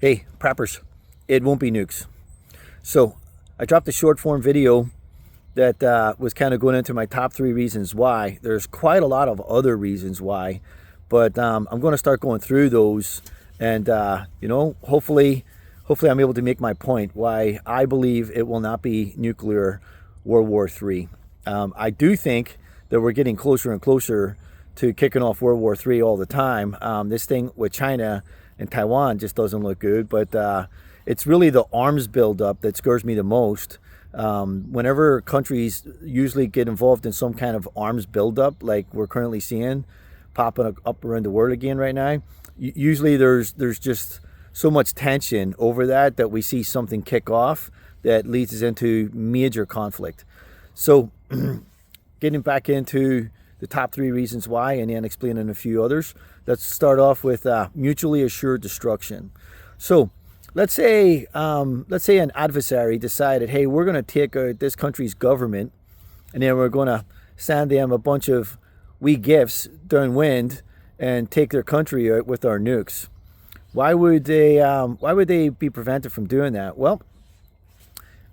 Hey, preppers, it won't be nukes. So I dropped a short form video that was kind of going into my top 3 reasons why. There's quite a lot of other reasons why, but I'm going to start going through those, and hopefully I'm able to make my point why I believe it will not be nuclear World War III. I do think that we're getting closer and closer to kicking off World War III all the time. This thing with China and Taiwan just doesn't look good, but it's really the arms buildup that scares me the most. Whenever countries usually get involved in some kind of arms buildup, like we're currently seeing popping up around the world again right now, usually there's just so much tension over that we see something kick off that leads us into major conflict. So getting back into the top 3 reasons why, and then explaining a few others. Let's start off with mutually assured destruction. So let's say an adversary decided, hey, we're going to take out this country's government, and then we're going to send them a bunch of wee gifts downwind and take their country out with our nukes. Why would they be prevented from doing that? Well,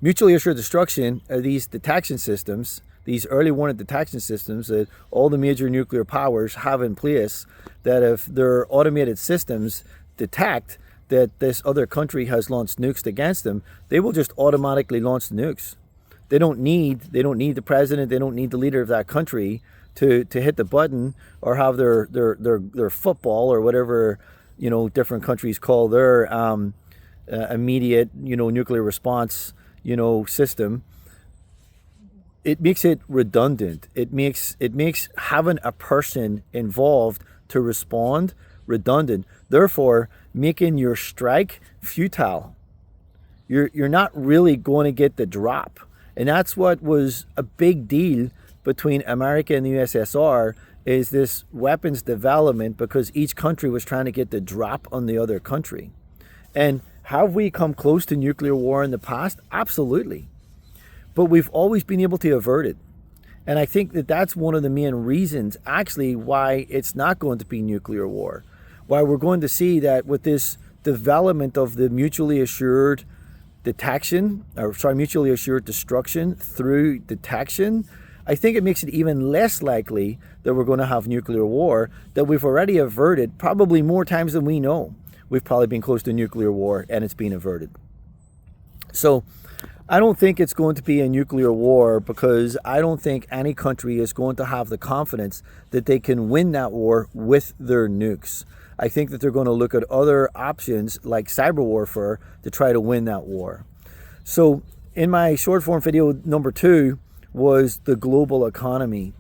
mutually assured destruction are these detection systems, these early warning detection systems that all the major nuclear powers have in place, that if their automated systems detect that this other country has launched nukes against them, they will just automatically launch the nukes. They don't need the president, they don't need the leader of that country to hit the button or have their football or whatever different countries call their immediate nuclear response system. It makes it redundant. It makes having a person involved to respond redundant, therefore making your strike futile. You're not really going to get the drop. And that's what was a big deal between America and the USSR, is this weapons development, because each country was trying to get the drop on the other country. And have we come close to nuclear war in the past? Absolutely. But we've always been able to avert it. And I think that that's one of the main reasons, actually, why it's not going to be nuclear war. Why we're going to see that with this development of the mutually assured mutually assured destruction through detection, I think it makes it even less likely that we're going to have nuclear war, that we've already averted probably more times than we know. We've probably been close to nuclear war and it's been averted. So I don't think it's going to be a nuclear war, because I don't think any country is going to have the confidence that they can win that war with their nukes. I think that they're going to look at other options like cyber warfare to try to win that war. So in my short form video number 2 was the global economy.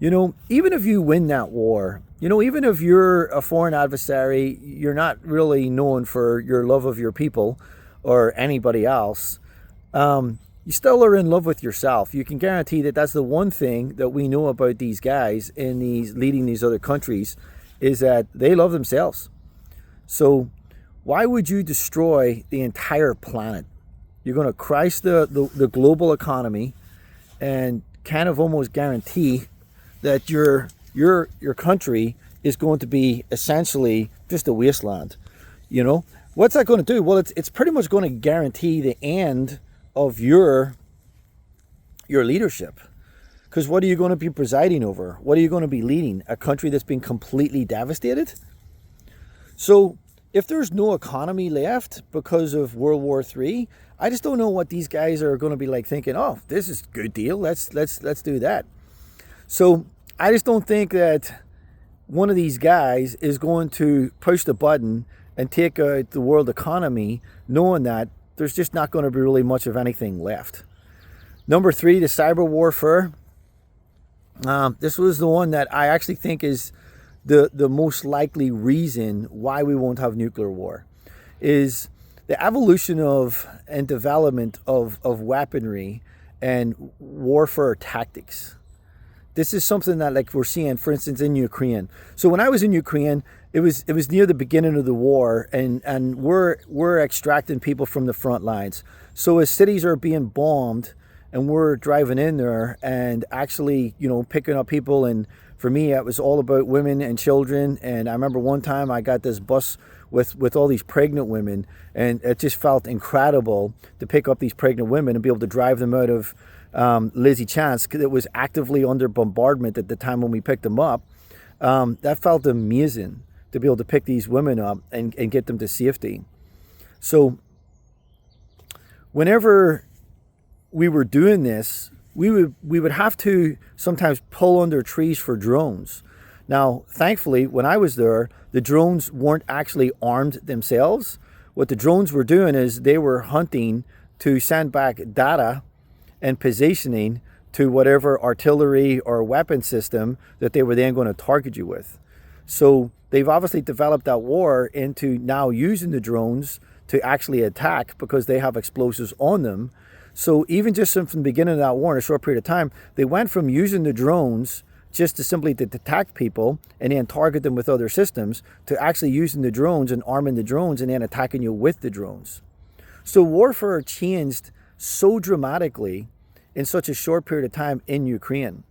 Even if you win that war, even if you're a foreign adversary, you're not really known for your love of your people or anybody else. You still are in love with yourself. You can guarantee that that's the one thing that we know about these guys in leading these other countries, is that they love themselves. So why would you destroy the entire planet? You're going to crush the global economy and kind of almost guarantee that your country is going to be essentially just a wasteland. What's that going to do? Well, it's pretty much going to guarantee the end of your leadership. Because what are you going to be presiding over? What are you going to be leading? A country that's been completely devastated? So if there's no economy left because of World War III, I just don't know what these guys are going to be like thinking, oh, this is a good deal. Let's do that. So I just don't think that one of these guys is going to push the button and take out the world economy, knowing that there's just not going to be really much of anything left. Number 3, the cyber warfare. This was the one that I actually think is the most likely reason why we won't have nuclear war, is the evolution of and development of weaponry and warfare tactics. This is something that we're seeing, for instance, in Ukraine. So when I was in Ukraine, it was near the beginning of the war, and we're extracting people from the front lines. So as cities are being bombed, and we're driving in there and actually, picking up people, and for me, it was all about women and children. And I remember one time I got this bus with all these pregnant women, and it just felt incredible to pick up these pregnant women and be able to drive them out of Lysychansk that was actively under bombardment at the time when we picked them up. That felt amazing to be able to pick these women up and get them to safety. So whenever we were doing this, we would have to sometimes pull under trees for drones. Now, thankfully, when I was there, the drones weren't actually armed themselves. What the drones were doing is they were hunting to send back data and positioning to whatever artillery or weapon system that they were then going to target you with. So they've obviously developed that war into now using the drones to actually attack because they have explosives on them. So even just from the beginning of that war in a short period of time, they went from using the drones just to simply to attack people and then target them with other systems to actually using the drones and arming the drones and then attacking you with the drones. So warfare changed so dramatically in such a short period of time in Ukraine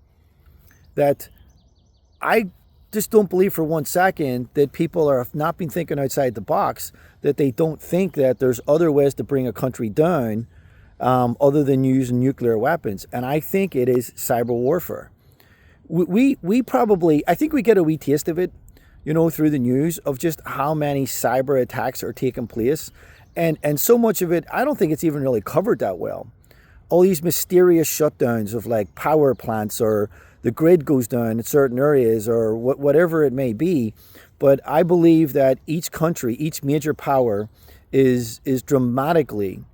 that I just don't believe for 1 second that people are not been thinking outside the box, that they don't think that there's other ways to bring a country down other than using nuclear weapons. And I think it is cyber warfare. We probably, I think we get a wee taste of it, through the news of just how many cyber attacks are taking place. And so much of it, I don't think it's even really covered that well. All these mysterious shutdowns of like power plants, or the grid goes down in certain areas, or whatever it may be. But I believe that each country, each major power is dramatically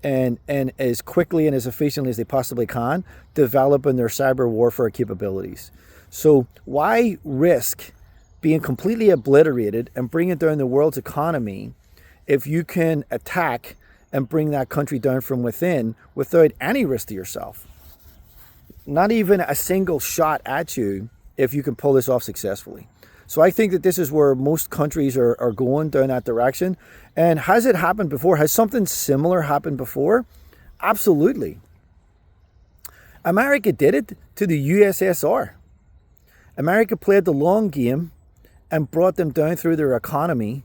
and as quickly and as efficiently as they possibly can developing their cyber warfare capabilities. So why risk being completely obliterated and bringing down the world's economy if you can attack and bring that country down from within without any risk to yourself? Not even a single shot at you if you can pull this off successfully. So I think that this is where most countries are going down that direction. And has it happened before? Has something similar happened before? Absolutely. America did it to the USSR. America played the long game and brought them down through their economy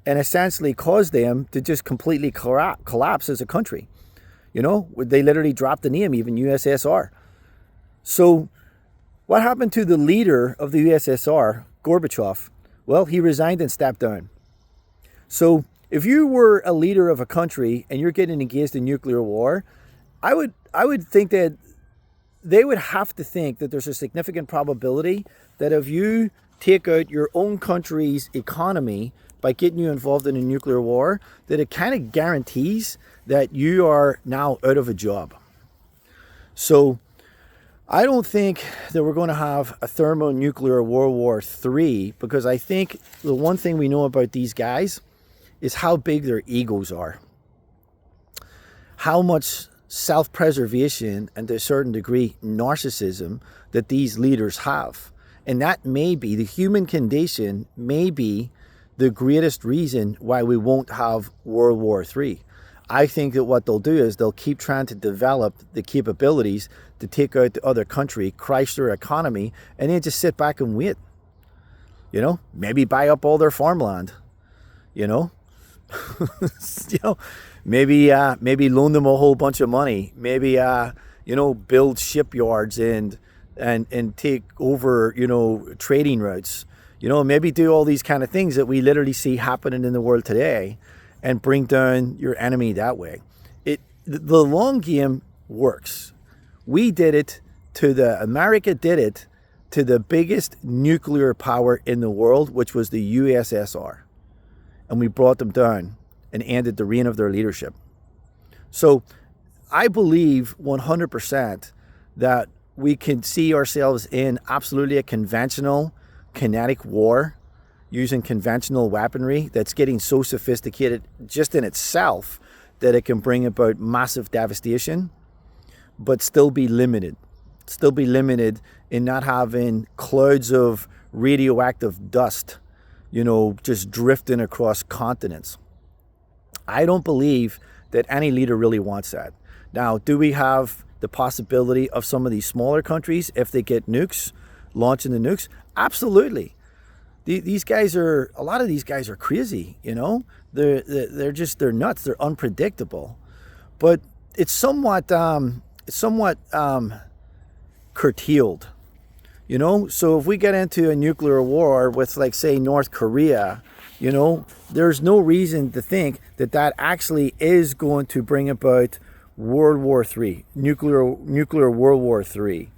and essentially caused them to just completely collapse as a country. They literally dropped the name, even USSR. So what happened to the leader of the USSR, Gorbachev? Well, he resigned and stepped down. So if you were a leader of a country and you're getting engaged in nuclear war, I would think that they would have to think that there's a significant probability that if you take out your own country's economy by getting you involved in a nuclear war, that it kind of guarantees that you are now out of a job. So I don't think that we're going to have a thermonuclear World War III, because I think the one thing we know about these guys is how big their egos are. How much self-preservation and to a certain degree narcissism that these leaders have. And that may be, the human condition may be the greatest reason why we won't have World War III. I think that what they'll do is they'll keep trying to develop the capabilities to take out the other country, crash their economy, and then just sit back and wait. Maybe buy up all their farmland. Maybe loan them a whole bunch of money. Maybe build shipyards and take over trading routes. Maybe do all these kind of things that we literally see happening in the world today, and bring down your enemy that way. The long game works. America did it to the biggest nuclear power in the world, which was the USSR. And we brought them down and ended the reign of their leadership. So I believe 100% that we can see ourselves in absolutely a conventional kinetic war using conventional weaponry that's getting so sophisticated just in itself that it can bring about massive devastation, but still be limited. Still be limited in not having clouds of radioactive dust, just drifting across continents. I don't believe that any leader really wants that. Now, do we have the possibility of some of these smaller countries, if they get nukes, launching the nukes? Absolutely. These guys are, a lot of these guys are crazy, you know? They're nuts. They're unpredictable. But it's somewhat curtailed, you know? So if we get into a nuclear war with, like, say, North Korea, you know, there's no reason to think that that actually is going to bring about World War III, nuclear World War III.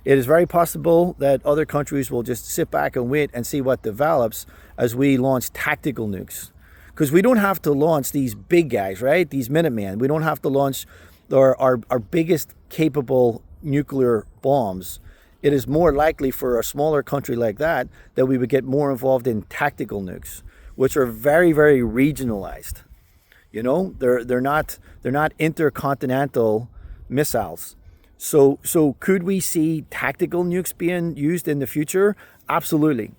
It is very possible that other countries will just sit back and wait and see what develops as we launch tactical nukes. Because we don't have to launch these big guys, right? These Minutemen. We don't have to launch our biggest capable nuclear bombs. It is more likely for a smaller country like that we would get more involved in tactical nukes, which are very, very regionalized. You know, they're not intercontinental missiles. So could we see tactical nukes being used in the future? Absolutely.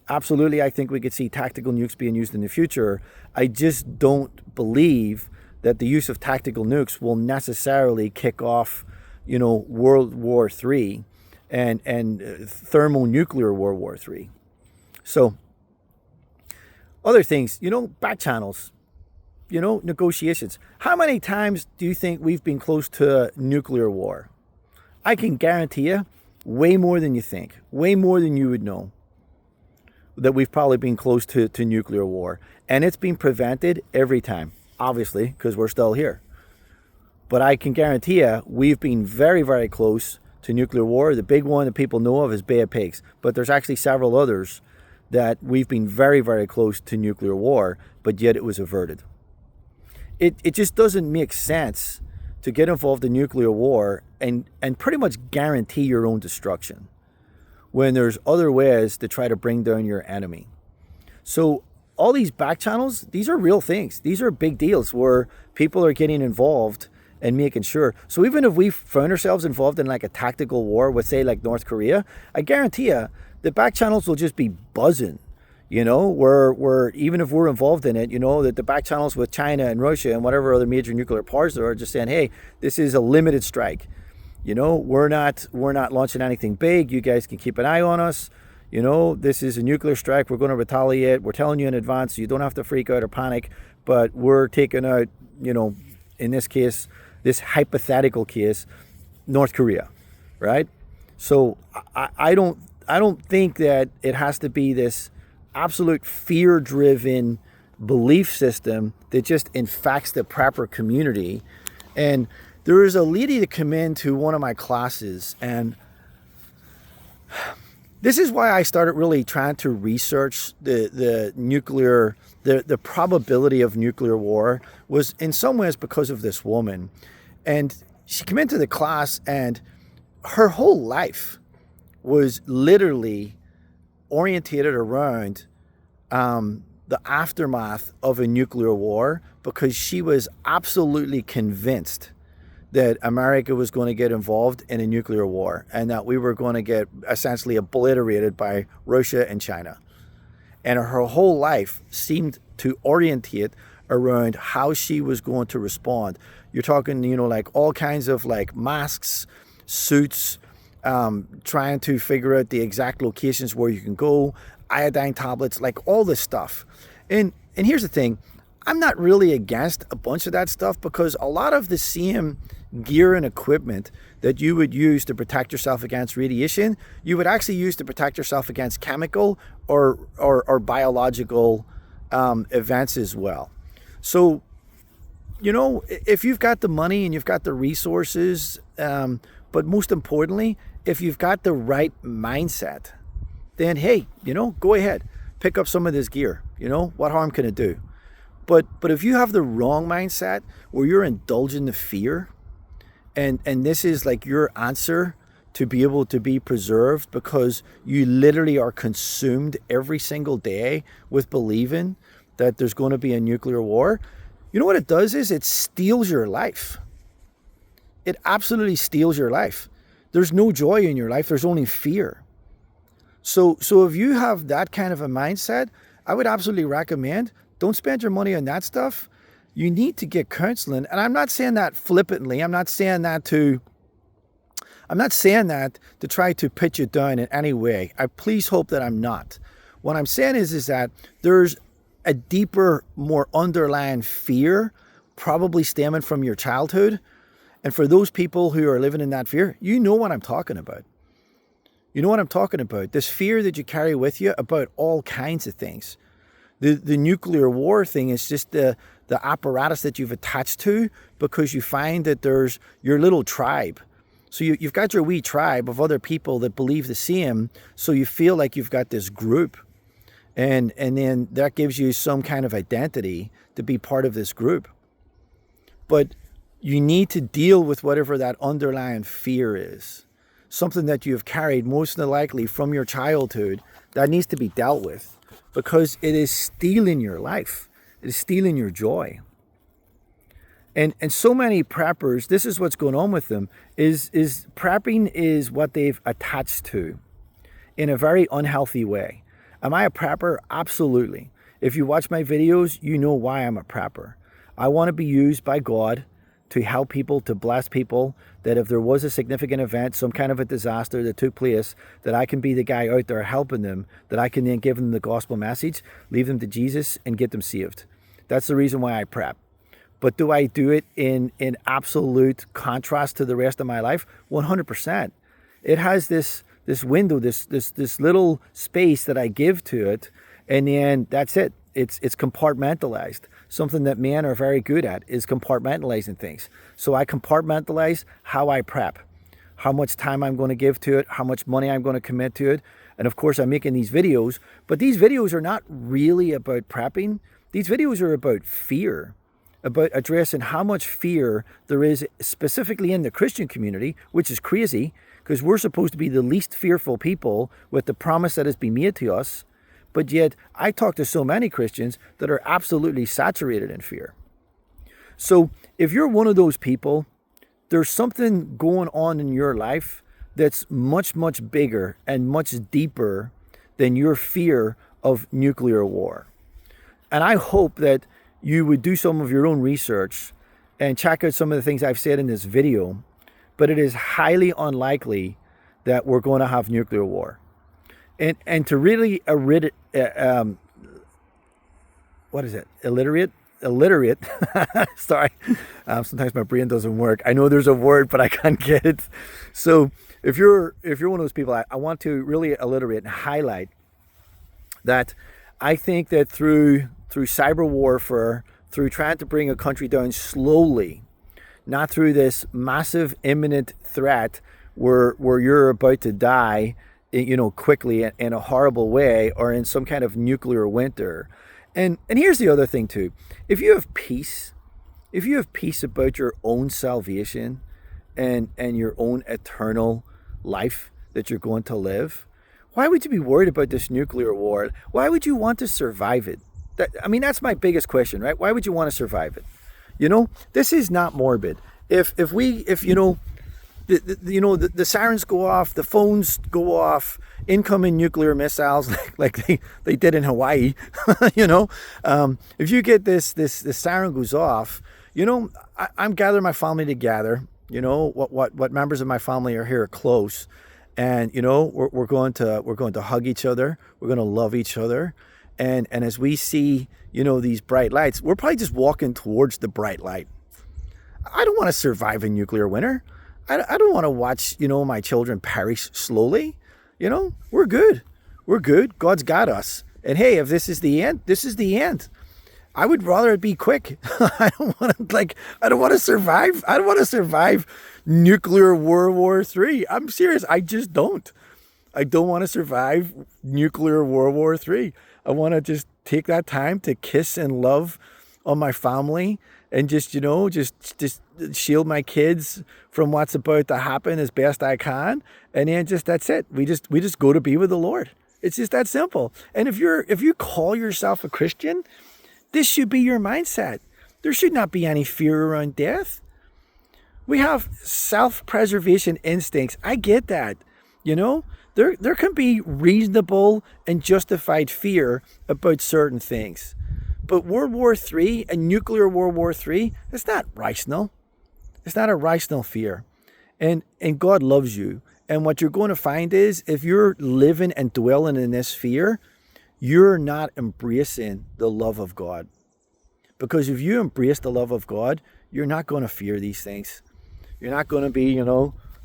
Absolutely, I think we could see tactical nukes being used in the future. I just don't believe that the use of tactical nukes will necessarily kick off, you know, World War III and thermonuclear World War III. So other things, you know, back channels, you know, negotiations. How many times do you think we've been close to nuclear war? I can guarantee you way more than you think, way more than you would know, that we've probably been close to nuclear war. And it's been prevented every time, obviously, because we're still here. But I can guarantee you we've been very, very close to nuclear war. The big one that people know of is Bay of Pigs. But there's actually several others that we've been very, very close to nuclear war, but yet it was averted. It just doesn't make sense to get involved in nuclear war and pretty much guarantee your own destruction when there's other ways to try to bring down your enemy. So all these back channels, these are real things. These are big deals where people are getting involved and making sure. So even if we found ourselves involved in like a tactical war with, say, like North Korea, I guarantee you the back channels will just be buzzing. You know, we're even if we're involved in it, you know, that the back channels with China and Russia and whatever other major nuclear powers there are just saying, hey, this is a limited strike. You know, we're not launching anything big. You guys can keep an eye on us. You know, this is a nuclear strike. We're going to retaliate. We're telling you in advance so you don't have to freak out or panic. But we're taking out, you know, in this case, this hypothetical case, North Korea, right? So I don't think that it has to be this absolute fear-driven belief system that just infects the prepper community. And there was a lady that came into one of my classes, and this is why I started really trying to research the nuclear, the probability of nuclear war, was in some ways because of this woman. And she came into the class, and her whole life was literally orientated around the aftermath of a nuclear war, because she was absolutely convinced that America was going to get involved in a nuclear war and that we were going to get essentially obliterated by Russia and China. And her whole life seemed to orientate around how she was going to respond. You're talking, you know, like all kinds of like masks, suits, trying to figure out the exact locations where you can go, iodine tablets, like all this stuff. And here's the thing, I'm not really against a bunch of that stuff, because a lot of the same gear and equipment that you would use to protect yourself against radiation, you would actually use to protect yourself against chemical or biological events as well. So, you know, if you've got the money and you've got the resources, but most importantly, if you've got the right mindset, then hey, you know, go ahead, pick up some of this gear. You know, what harm can it do? But if you have the wrong mindset where you're indulging the fear, and this is like your answer to be able to be preserved, because you literally are consumed every single day with believing that there's going to be a nuclear war, you know what it does is it steals your life. It absolutely steals your life. There's no joy in your life. There's only fear. So if you have that kind of a mindset, I would absolutely recommend, don't spend your money on that stuff. You need to get counseling. And I'm not saying that flippantly. I'm not saying that to try to put you down in any way. I please hope that I'm not. what I'm saying is that there's a deeper, more underlying fear probably stemming from your childhood. And for those people who are living in that fear, you know what I'm talking about. You know what I'm talking about. This fear that you carry with you about all kinds of things. The nuclear war thing is just the apparatus that you've attached to because you find that there's your little tribe. So you've got your wee tribe of other people that believe the same. So you feel like you've got this group. And then that gives you some kind of identity to be part of this group. But you need to deal with whatever that underlying fear is. Something that you've carried most likely from your childhood that needs to be dealt with because it is stealing your life. It is stealing your joy. And so many preppers, this is what's going on with them, is prepping is what they've attached to in a very unhealthy way. Am I a prepper? Absolutely. If you watch my videos, you know why I'm a prepper. I want to be used by God to help people, to bless people, that if there was a significant event, some kind of a disaster that took place, that I can be the guy out there helping them, that I can then give them the gospel message, leave them to Jesus, and get them saved. That's the reason why I prep. But do I do it in absolute contrast to the rest of my life? 100%. It has this window, this little space that I give to it, and then that's it. It's compartmentalized. Something that men are very good at is compartmentalizing things. So I compartmentalize how I prep, how much time I'm going to give to it, how much money I'm going to commit to it. And of course, I'm making these videos, but these videos are not really about prepping. These videos are about fear, about addressing how much fear there is specifically in the Christian community, which is crazy because we're supposed to be the least fearful people with the promise that has been made to us. But yet, I talk to so many Christians that are absolutely saturated in fear. So if you're one of those people, there's something going on in your life that's much, much bigger and much deeper than your fear of nuclear war. And I hope that you would do some of your own research and check out some of the things I've said in this video. But it is highly unlikely that we're going to have nuclear war. And to really illiterate, sorry, sometimes my brain doesn't work. I know there's a word, but I can't get it. So if you're one of those people, I want to really alliterate and highlight that I think that through cyber warfare, through trying to bring a country down slowly, not through this massive imminent threat where you're about to die, quickly in a horrible way or in some kind of nuclear winter. And here's the other thing too. If you have peace about your own salvation and your own eternal life that you're going to live, why would you be worried about this nuclear war? Why would you want to survive it? That's my biggest question, right? Why would you want to survive it? This is not morbid. If the sirens go off, the phones go off, incoming nuclear missiles like they did in Hawaii, if you get this siren goes off, I'm gathering my family together, what members of my family are here close, and we're going to hug each other, we're going to love each other, and as we see these bright lights, we're probably just walking towards the bright light. I don't want to survive a nuclear winter. I don't want to watch, my children perish slowly. We're good. We're good. God's got us. And hey, if this is the end, this is the end. I would rather it be quick. I don't want to survive. I don't want to survive nuclear World War III. I'm serious. I just don't. I don't want to survive nuclear World War III. I want to just take that time to kiss and love on my family and just shield my kids from what's about to happen as best I can. And then that's it. We just go to be with the Lord. It's just that simple. And if you call yourself a Christian, this should be your mindset. There should not be any fear around death. We have self-preservation instincts. I get that. There can be reasonable and justified fear about certain things. But World War III and nuclear World War III, it's not rational. It's not a rational fear. And God loves you. And what you're going to find is if you're living and dwelling in this fear, you're not embracing the love of God. Because if you embrace the love of God, you're not going to fear these things. You're not going to be,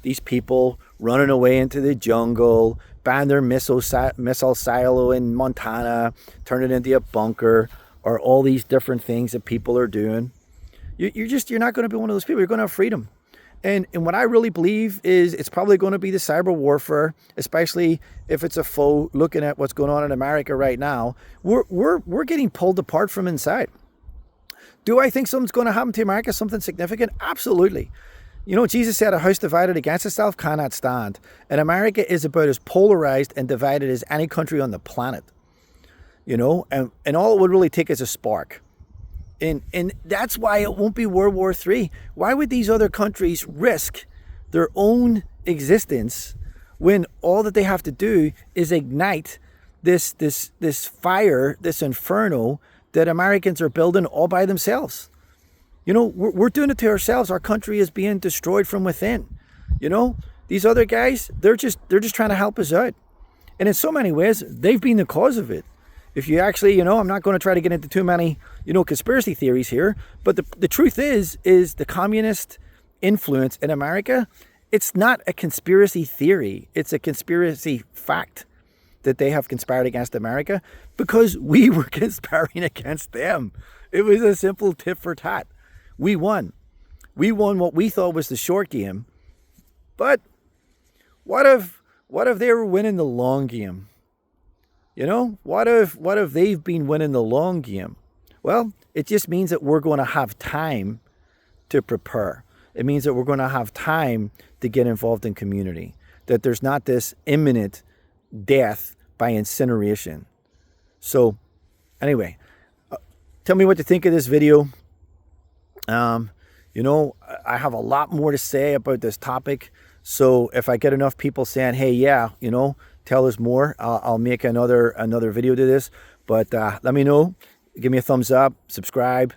these people running away into the jungle, ban their missile silo in Montana, turn it into a bunker, or all these different things that people are doing. You're not going to be one of those people. You're going to have freedom. And what I really believe is it's probably going to be the cyber warfare, especially if it's a foe. Looking at what's going on in America right now, we're getting pulled apart from inside. Do I think something's going to happen to America, something significant? Absolutely. Jesus said a house divided against itself cannot stand. And America is about as polarized and divided as any country on the planet. And all it would really take is a spark. And that's why it won't be World War III. Why would these other countries risk their own existence when all that they have to do is ignite this fire, this inferno that Americans are building all by themselves? We're doing it to ourselves. Our country is being destroyed from within. These other guys, they're just trying to help us out. And in so many ways, they've been the cause of it. If you actually, I'm not going to try to get into too many, conspiracy theories here, but the truth is the communist influence in America, it's not a conspiracy theory. It's a conspiracy fact that they have conspired against America because we were conspiring against them. It was a simple tit for tat. We won. We won what we thought was the short game. But what if they were winning the long game? What if they've been winning the long game? Well, it just means that we're going to have time to prepare. It means that we're going to have time to get involved in community. That there's not this imminent death by incineration. So, anyway, tell me what you think of this video. I have a lot more to say about this topic. So if I get enough people saying, hey, yeah, tell us more, I'll make another video to this. But let me know. Give me a thumbs up, subscribe.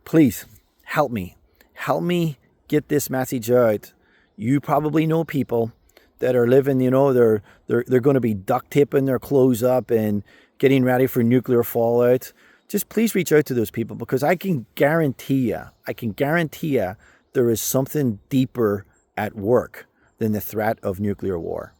Please help me get this message out. You probably know people that are living, they're going to be duct taping their clothes up and getting ready for nuclear fallout. Just please reach out to those people, because I can guarantee you there is something deeper at work than the threat of nuclear war.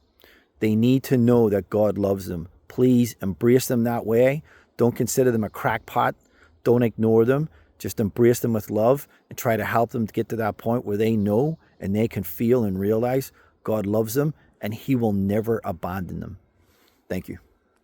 They need to know that God loves them. Please embrace them that way. Don't consider them a crackpot. Don't ignore them. Just embrace them with love and try to help them to get to that point where they know and they can feel and realize God loves them and He will never abandon them. Thank you.